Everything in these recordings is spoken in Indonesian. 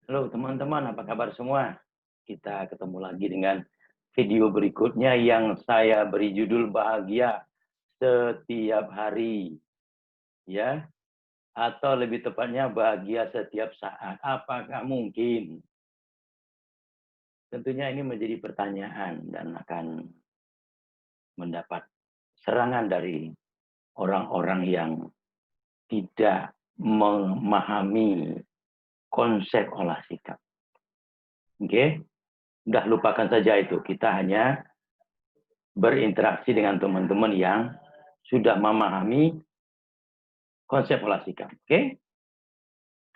Halo teman-teman, apa kabar semua? Kita ketemu lagi dengan video berikutnya yang saya beri judul Bahagia Setiap Hari. Ya, atau lebih tepatnya bahagia setiap saat. Apakah mungkin? Tentunya ini menjadi pertanyaan dan akan mendapat serangan dari orang-orang yang tidak memahami konsep olah sikap. Oke? Udah lupakan saja itu. Kita hanya berinteraksi dengan teman-teman yang sudah memahami konsep olah sikap. Oke?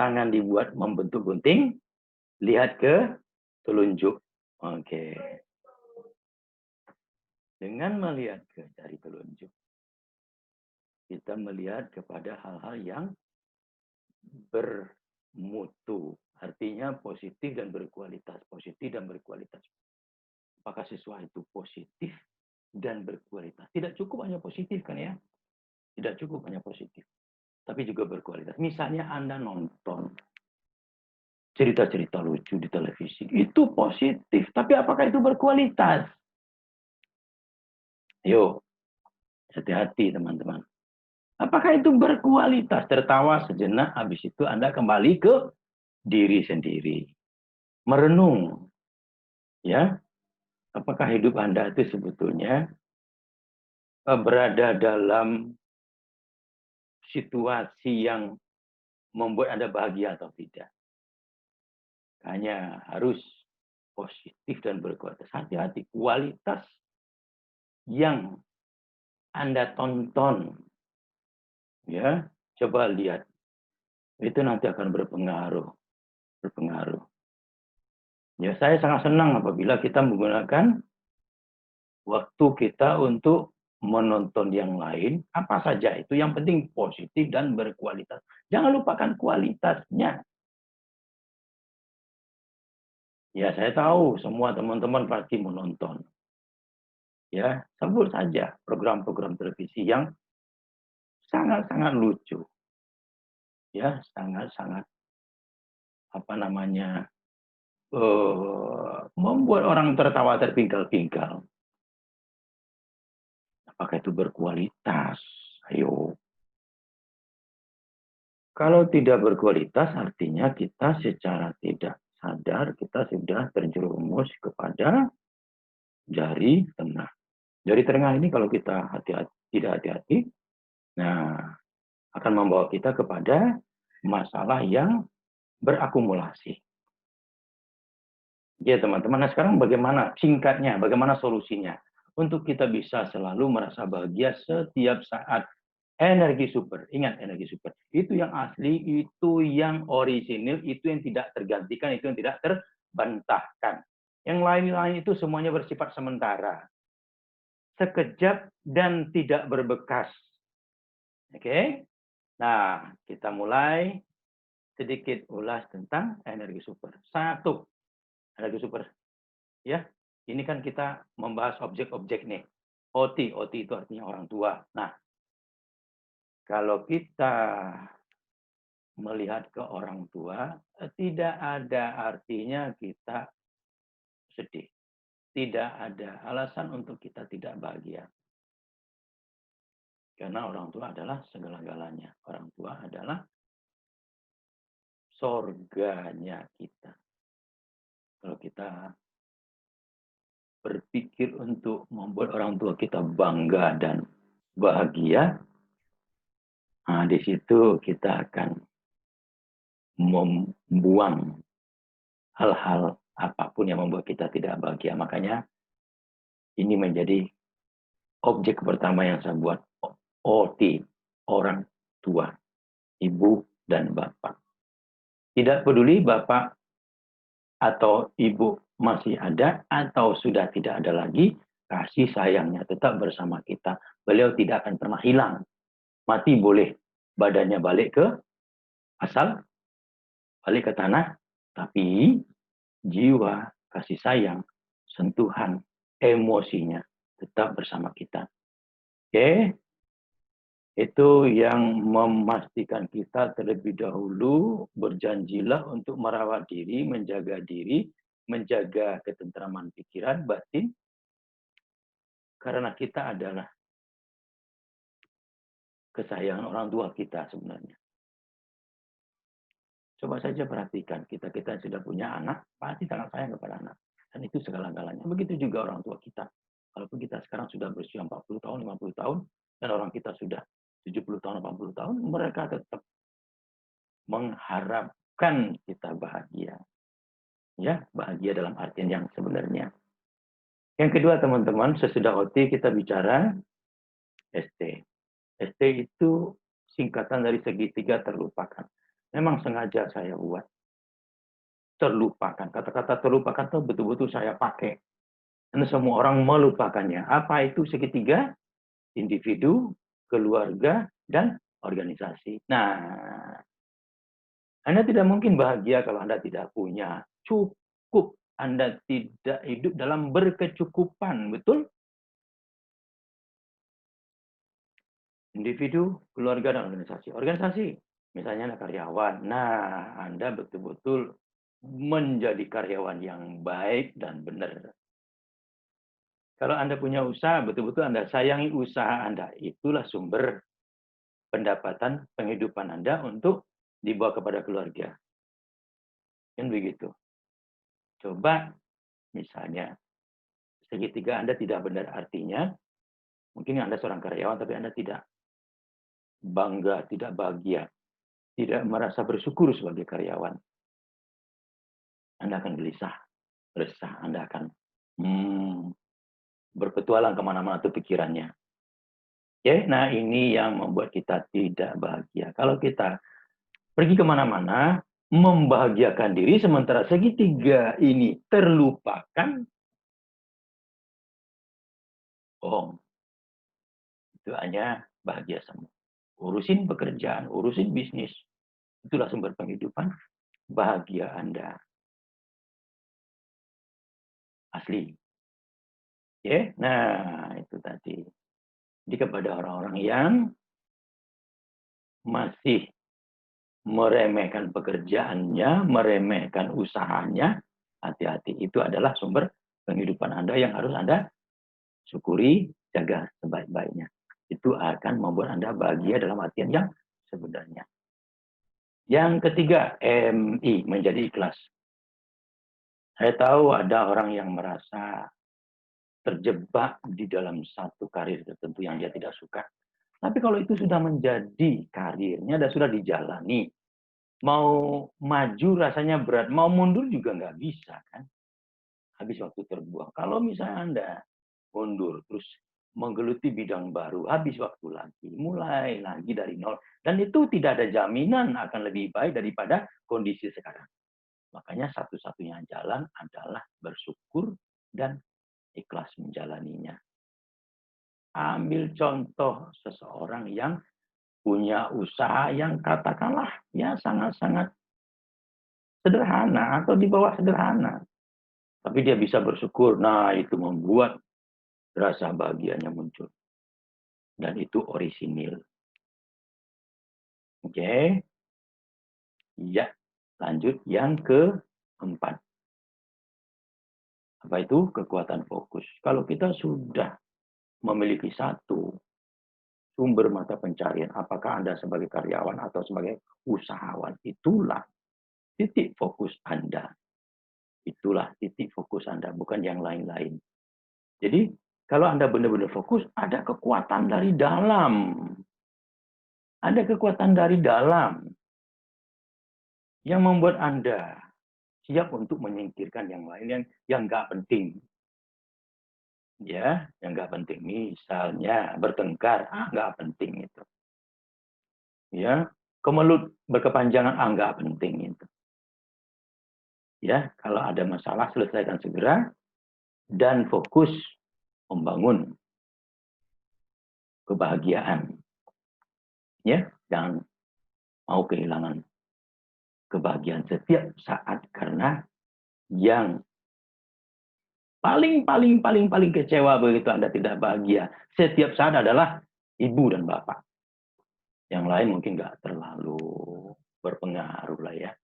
Tangan dibuat membentuk gunting, lihat ke telunjuk. Oke. Dengan melihat ke jari telunjuk, kita melihat kepada hal-hal yang bermutu. Artinya positif dan berkualitas. Positif dan berkualitas. Apakah sesuatu itu positif dan berkualitas? Tidak cukup hanya positif kan ya? Tidak cukup hanya positif. Tapi juga berkualitas. Misalnya Anda nonton cerita-cerita lucu di televisi. Itu positif. Tapi apakah itu berkualitas? Yuk, hati-hati teman-teman. Apakah itu berkualitas? Tertawa sejenak, habis itu Anda kembali ke diri sendiri. Merenung. Ya, apakah hidup Anda itu sebetulnya berada dalam situasi yang membuat Anda bahagia atau tidak? Hanya harus positif dan berkualitas. Hati-hati, kualitas yang Anda tonton, ya, coba lihat, itu nanti akan berpengaruh. Ya, saya sangat senang apabila kita menggunakan waktu kita untuk menonton yang lain, apa saja itu, yang penting positif dan berkualitas. Jangan lupakan kualitasnya. Ya, saya tahu semua teman-teman pasti menonton. Ya, sebut saja program-program televisi yang sangat-sangat lucu. Ya, sangat-sangat apa namanya? Membuat orang tertawa terpingkal-pingkal. Apakah itu berkualitas? Ayo. Kalau tidak berkualitas, artinya kita secara tidak sadar, kita sudah terjerumus kepada jari tengah. Jari tengah ini kalau kita tidak hati-hati, nah, akan membawa kita kepada masalah yang berakumulasi. Ya teman-teman, nah sekarang bagaimana singkatnya, bagaimana solusinya? Untuk kita bisa selalu merasa bahagia setiap saat. Energi super, ingat energi super. Itu yang asli, itu yang orisinil, itu yang tidak tergantikan, itu yang tidak terbantahkan. Yang lain-lain itu semuanya bersifat sementara. Sekejap dan tidak berbekas. Oke? Nah, kita mulai sedikit ulas tentang energi super. Satu, energi super. Ya, ini kan kita membahas objek-objek nih. OT itu artinya orang tua. Nah, kalau kita melihat ke orang tua, tidak ada artinya kita sedih. Tidak ada alasan untuk kita tidak bahagia. Karena orang tua adalah segala-galanya. Orang tua adalah sorganya kita. Kalau kita berpikir untuk membuat orang tua kita bangga dan bahagia, nah di situ kita akan membuang hal-hal apapun yang membuat kita tidak bahagia. Makanya ini menjadi objek pertama yang saya buat, OT, orang tua, ibu dan bapak. Tidak peduli bapak atau ibu masih ada atau sudah tidak ada lagi, kasih sayangnya tetap bersama kita. Beliau tidak akan pernah hilang. Mati boleh, badannya balik ke asal, balik ke tanah, tapi jiwa, kasih sayang, sentuhan, emosinya tetap bersama kita. Oke? Itu yang memastikan kita terlebih dahulu berjanjilah untuk merawat diri, menjaga ketentraman pikiran, batin, karena kita adalah kesayangan orang tua kita sebenarnya. Coba saja perhatikan, kita sudah punya anak, pasti sangat sayang kepada anak. Dan itu segala-galanya. Begitu juga orang tua kita. Walaupun kita sekarang sudah berusia 40 tahun, 50 tahun, dan orang kita sudah 70 tahun, 80 tahun, mereka tetap mengharapkan kita bahagia. Ya, bahagia dalam artian yang sebenarnya. Yang kedua, teman-teman, sesudah OT kita bicara ST. ST itu singkatan dari segitiga terlupakan. Memang sengaja saya buat terlupakan. Kata-kata terlupakan itu betul-betul saya pakai. Dan semua orang melupakannya. Apa itu segitiga? Individu, keluarga, dan organisasi. Nah, Anda tidak mungkin bahagia kalau Anda tidak punya cukup. Anda tidak hidup dalam berkecukupan, betul? Individu, keluarga, dan organisasi. Organisasi, misalnya Anda karyawan. Nah, Anda betul-betul menjadi karyawan yang baik dan benar. Kalau Anda punya usaha, betul-betul Anda sayangi usaha Anda. Itulah sumber pendapatan penghidupan Anda untuk dibawa kepada keluarga. Kan begitu. Coba misalnya segitiga Anda tidak benar artinya, mungkin Anda seorang karyawan tapi Anda tidak bangga, tidak bahagia, tidak merasa bersyukur sebagai karyawan. Anda akan gelisah, resah, Anda akan berpetualang kemana-mana tuh pikirannya. Oke, nah ini yang membuat kita tidak bahagia. Kalau kita pergi kemana-mana, membahagiakan diri, sementara segitiga ini terlupakan, bohong. Itu hanya bahagia semua. Urusin pekerjaan, urusin bisnis. Itulah sumber penghidupan, bahagia Anda. Asli. Oke, nah itu tadi. Jadi kepada orang-orang yang masih meremehkan pekerjaannya, meremehkan usahanya, hati-hati. Itu adalah sumber penghidupan Anda yang harus Anda syukuri, jaga sebaik-baiknya. Itu akan membuat Anda bahagia dalam artian yang sebenarnya. Yang ketiga, MI, menjadi ikhlas. Saya tahu ada orang yang merasa terjebak di dalam satu karir tertentu yang dia tidak suka. Tapi kalau itu sudah menjadi karirnya dan sudah dijalani, mau maju rasanya berat, mau mundur juga nggak bisa kan. Habis waktu terbuang. Kalau misalnya Anda mundur, terus menggeluti bidang baru, habis waktu lagi, mulai lagi dari nol. Dan itu tidak ada jaminan akan lebih baik daripada kondisi sekarang. Makanya satu-satunya jalan adalah bersyukur dan ikhlas menjalaninya. Ambil contoh seseorang yang punya usaha yang katakanlah ya sangat-sangat sederhana atau di bawah sederhana. Tapi dia bisa bersyukur. Nah, itu membuat rasa bahagianya muncul. Dan itu orisinil. Oke. Ya, lanjut yang keempat. Apa itu? Kekuatan fokus. Kalau kita sudah memiliki satu sumber mata pencarian, apakah Anda sebagai karyawan atau sebagai usahawan, itulah titik fokus Anda. Itulah titik fokus Anda, bukan yang lain-lain. Jadi, kalau Anda benar-benar fokus, ada kekuatan dari dalam. Ada kekuatan dari dalam yang membuat Anda siap untuk menyingkirkan yang lain yang nggak penting. Ya, yang nggak penting. Misalnya bertengkar, nggak penting itu. Ya, kemelut berkepanjangan, nggak penting itu. Ya, kalau ada masalah selesaikan segera dan fokus membangun kebahagiaan. Ya, jangan mau kehilangan kebahagiaan setiap saat karena yang paling kecewa begitu Anda tidak bahagia setiap saat adalah ibu dan bapak. Yang lain mungkin nggak terlalu berpengaruh lah ya.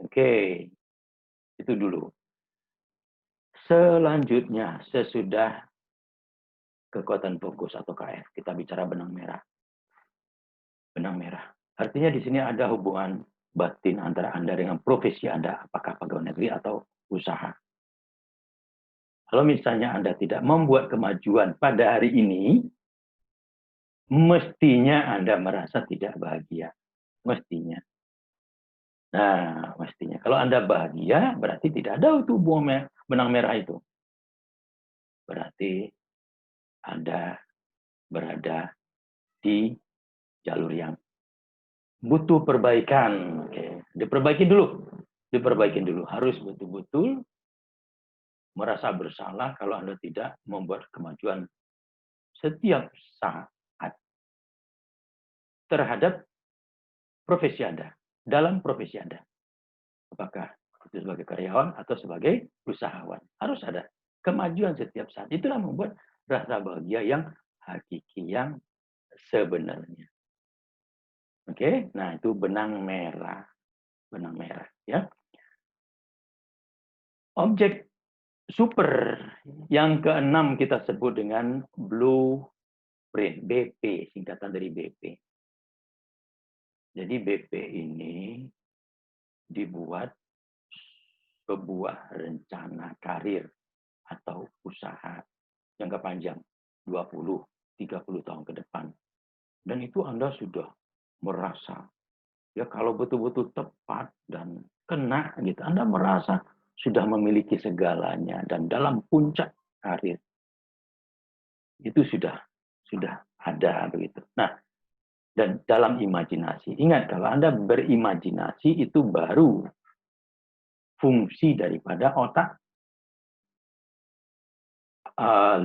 Oke, itu dulu. Selanjutnya, sesudah kekuatan fokus atau KF, kita bicara benang merah. Benang merah. Artinya di sini ada hubungan batin antara Anda dengan profesi Anda, apakah pegawai negeri atau usaha. Kalau misalnya Anda tidak membuat kemajuan pada hari ini, mestinya Anda merasa tidak bahagia. Mestinya. Nah, mestinya. Kalau Anda bahagia, berarti tidak ada itu benang merah itu. Berarti Anda berada di jalur yang butuh perbaikan. Oke. Diperbaiki dulu. Diperbaiki dulu. Harus betul-betul merasa bersalah kalau Anda tidak membuat kemajuan setiap saat terhadap profesi Anda, dalam profesi Anda. Apakah itu sebagai karyawan atau sebagai usahawan. Harus ada kemajuan setiap saat. Itulah membuat rasa bahagia yang hakiki, yang sebenarnya. Oke, nah itu benang merah. Benang merah, ya. Objek super yang keenam kita sebut dengan blueprint, BP, singkatan dari BP. Jadi BP ini dibuat sebuah rencana karir atau usaha jangka panjang 20-30 tahun ke depan. Dan itu Anda sudah merasa ya kalau betul-betul tepat dan kena gitu, Anda merasa sudah memiliki segalanya dan dalam puncak karir itu sudah ada begitu. Nah, dan dalam imajinasi, ingat kalau Anda berimajinasi itu baru fungsi daripada otak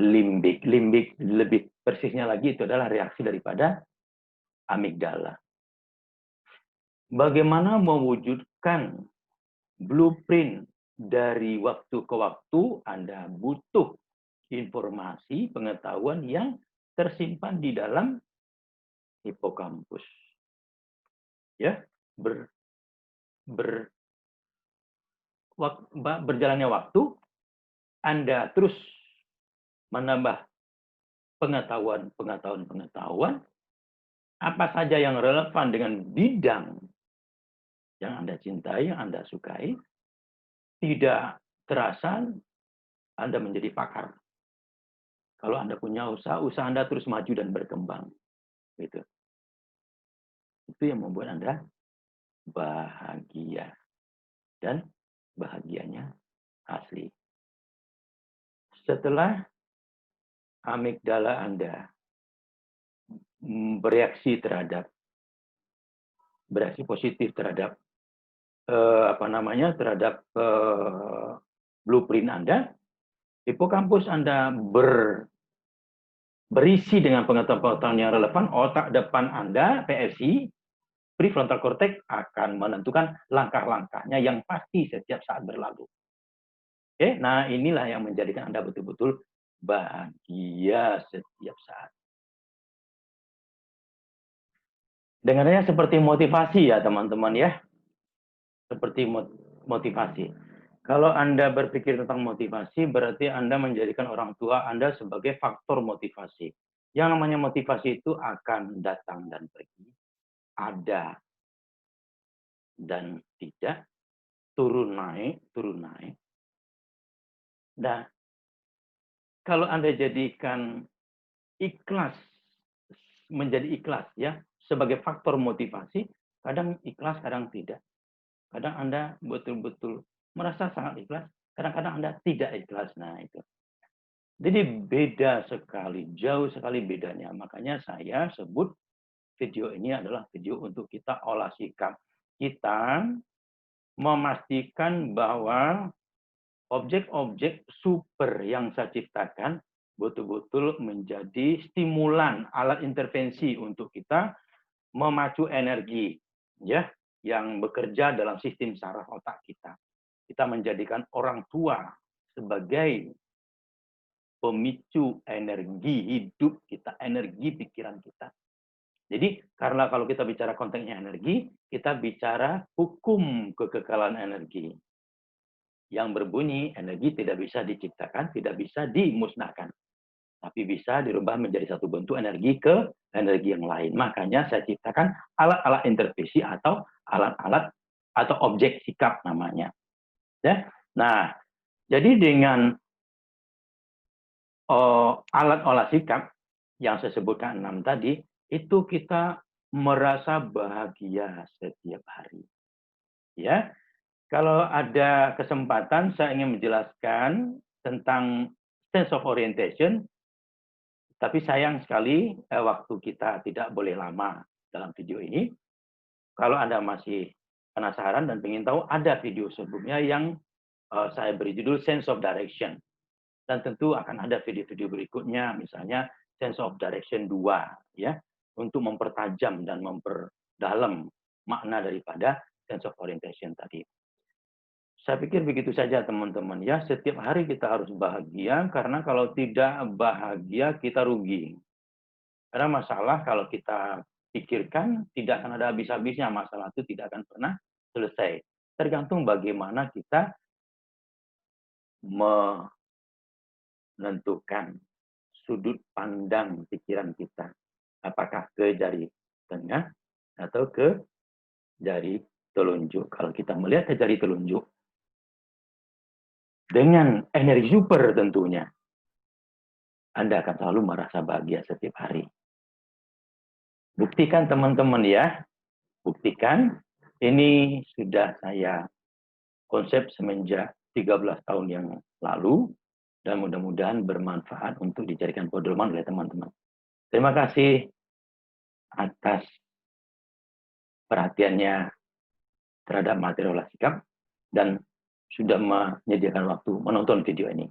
limbik. Limbik lebih persisnya lagi itu adalah reaksi daripada amigdala. Bagaimana mewujudkan blueprint dari waktu ke waktu, Anda butuh informasi, pengetahuan yang tersimpan di dalam hipokampus. Ya, berjalannya waktu, Anda terus menambah pengetahuan, apa saja yang relevan dengan bidang yang Anda cintai, yang Anda sukai, tidak terasa Anda menjadi pakar. Kalau Anda punya usaha Anda terus maju dan berkembang. Gitu. Itu yang membuat Anda bahagia. Dan bahagianya asli. Setelah amigdala Anda bereaksi positif terhadap terhadap blueprint Anda, hipokampus Anda berisi dengan pengetahuan yang relevan, otak depan Anda, PFC, prefrontal cortex akan menentukan langkah-langkahnya yang pasti setiap saat berlalu. Oke, nah inilah yang menjadikan Anda betul-betul bahagia setiap saat. Dengarnya seperti motivasi ya teman-teman ya. Seperti motivasi. Kalau Anda berpikir tentang motivasi, berarti Anda menjadikan orang tua Anda sebagai faktor motivasi. Yang namanya motivasi itu akan datang dan pergi. Ada dan tidak. Turun naik, turun naik. Nah, kalau Anda jadikan ikhlas, menjadi ikhlas ya, sebagai faktor motivasi, kadang ikhlas, kadang tidak. Kadang Anda betul-betul merasa sangat ikhlas, kadang-kadang Anda tidak ikhlas. Nah, itu. Jadi beda sekali, jauh sekali bedanya. Makanya saya sebut video ini adalah video untuk kita olah sikap. Kita memastikan bahwa objek-objek super yang saya ciptakan betul-betul menjadi stimulan, alat intervensi untuk kita memacu energi ya yang bekerja dalam sistem saraf otak kita. Kita menjadikan orang tua sebagai pemicu energi hidup kita, energi pikiran kita. Jadi karena kalau kita bicara konteksnya energi, kita bicara hukum kekekalan energi yang berbunyi energi tidak bisa diciptakan, tidak bisa dimusnahkan, tapi bisa dirubah menjadi satu bentuk energi ke energi yang lain. Makanya saya ciptakan alat-alat intervensi atau alat-alat atau objek sikap namanya. Ya. Nah, jadi dengan alat olah sikap yang saya sebutkan 6 tadi, itu kita merasa bahagia setiap hari. Ya, kalau ada kesempatan saya ingin menjelaskan tentang sense of orientation, tapi sayang sekali waktu kita tidak boleh lama dalam video ini. Kalau Anda masih penasaran dan ingin tahu, ada video sebelumnya yang saya beri judul Sense of Direction. Dan tentu akan ada video-video berikutnya, misalnya Sense of Direction 2, ya, untuk mempertajam dan memperdalam makna daripada Sense of Orientation tadi. Saya pikir begitu saja teman-teman ya, setiap hari kita harus bahagia, karena kalau tidak bahagia kita rugi. Karena masalah kalau kita pikirkan tidak akan ada habis-habisnya, masalah itu tidak akan pernah selesai. Tergantung bagaimana kita menentukan sudut pandang pikiran kita. Apakah ke jari tengah atau ke jari telunjuk. Kalau kita melihat ke jari telunjuk, dengan energi super tentunya, Anda akan selalu merasa bahagia setiap hari. Buktikan teman-teman ya, buktikan. Ini sudah saya konsep semenjak 13 tahun yang lalu, dan mudah-mudahan bermanfaat untuk dijadikan pedoman oleh teman-teman. Terima kasih atas perhatiannya terhadap materi olah sikap dan sudah menyediakan waktu menonton video ini.